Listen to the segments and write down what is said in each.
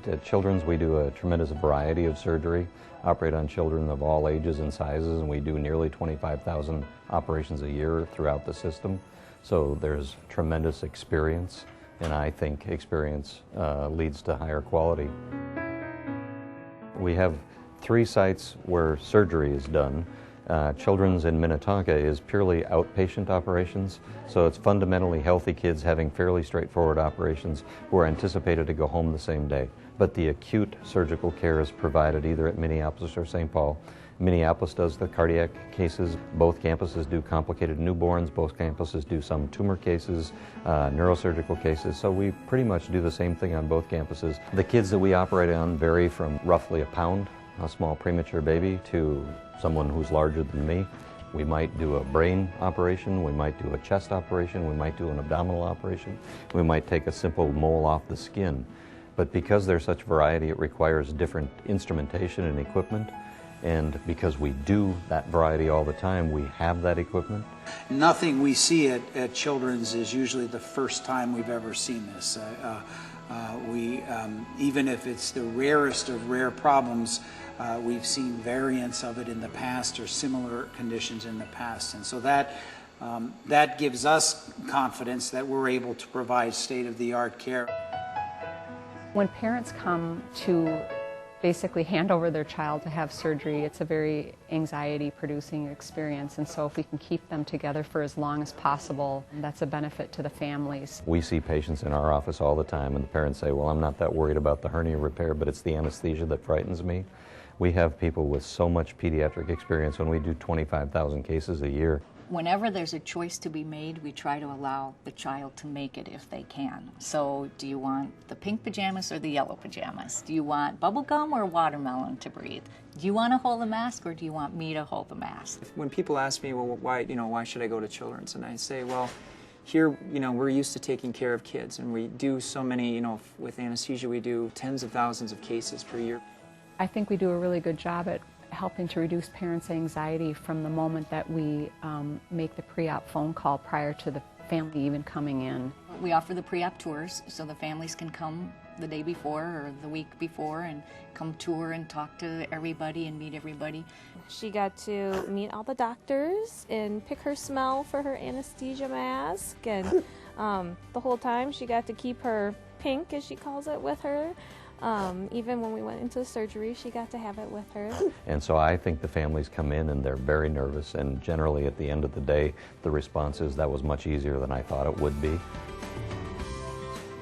At Children's, we do a tremendous variety of surgery, operate on children of all ages and sizes, and we do nearly 25,000 operations a year throughout the system. So there's tremendous experience, and I think experience leads to higher quality. We have 3 sites where surgery is done. Children's in Minnetonka is purely outpatient operations, so it's fundamentally healthy kids having fairly straightforward operations who are anticipated to go home the same day. But the acute surgical care is provided either at Minneapolis or St. Paul. Minneapolis does the cardiac cases. Both campuses do complicated newborns. Both campuses do some tumor cases, neurosurgical cases. So we pretty much do the same thing on both campuses. The kids that we operate on vary from roughly a pound, a small premature baby, to someone who's larger than me. We might do a brain operation, we might do a chest operation, we might do an abdominal operation, we might take a simple mole off the skin. But because there's such variety, it requires different instrumentation and equipment. And because we do that variety all the time, we have that equipment. Nothing we see at Children's is usually the first time we've ever seen this. Even if it's the rarest of rare problems, we've seen variants of it in the past or similar conditions in the past. And so that gives us confidence that we're able to provide state-of-the-art care. When parents come to basically hand over their child to have surgery, it's a very anxiety-producing experience, and so if we can keep them together for as long as possible, that's a benefit to the families. We see patients in our office all the time, and the parents say, well, I'm not that worried about the hernia repair, but it's the anesthesia that frightens me. We have people with so much pediatric experience when we do 25,000 cases a year. Whenever there's a choice to be made, we try to allow the child to make it if they can. So do you want the pink pajamas or the yellow pajamas? Do you want bubble gum or watermelon to breathe? Do you want to hold the mask or do you want me to hold the mask? When people ask me, well, why should I go to Children's? And I say, well, here, we're used to taking care of kids, and we do so many, with anesthesia, we do tens of thousands of cases per year. I think we do a really good job at helping to reduce parents' anxiety from the moment that we make the pre-op phone call prior to the family even coming in. We offer the pre-op tours so the families can come the day before or the week before and come tour and talk to everybody and meet everybody. She got to meet all the doctors and pick her smell for her anesthesia mask, and the whole time she got to keep her pink, as she calls it, with her. Even when we went into surgery, she got to have it with her. And so I think the families come in and they're very nervous, and generally at the end of the day, the response is, that was much easier than I thought it would be.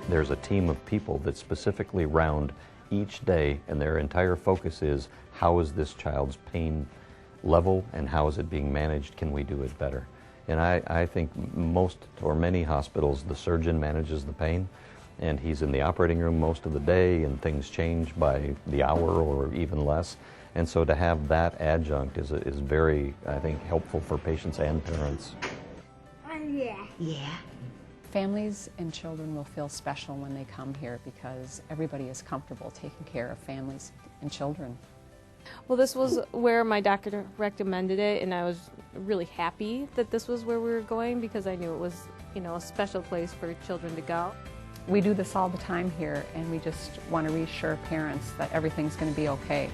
There's a team of people that specifically round each day, and their entire focus is, how is this child's pain level and how is it being managed? Can we do it better? And I think most or many hospitals, the surgeon manages the pain, and he's in the operating room most of the day, and things change by the hour or even less. And so to have that adjunct is very, I think, helpful for patients and parents. Yeah. Families and children will feel special when they come here because everybody is comfortable taking care of families and children. Well, this was where my doctor recommended it, and I was really happy that this was where we were going because I knew it was, a special place for children to go. We do this all the time here, and we just want to reassure parents that everything's going to be okay.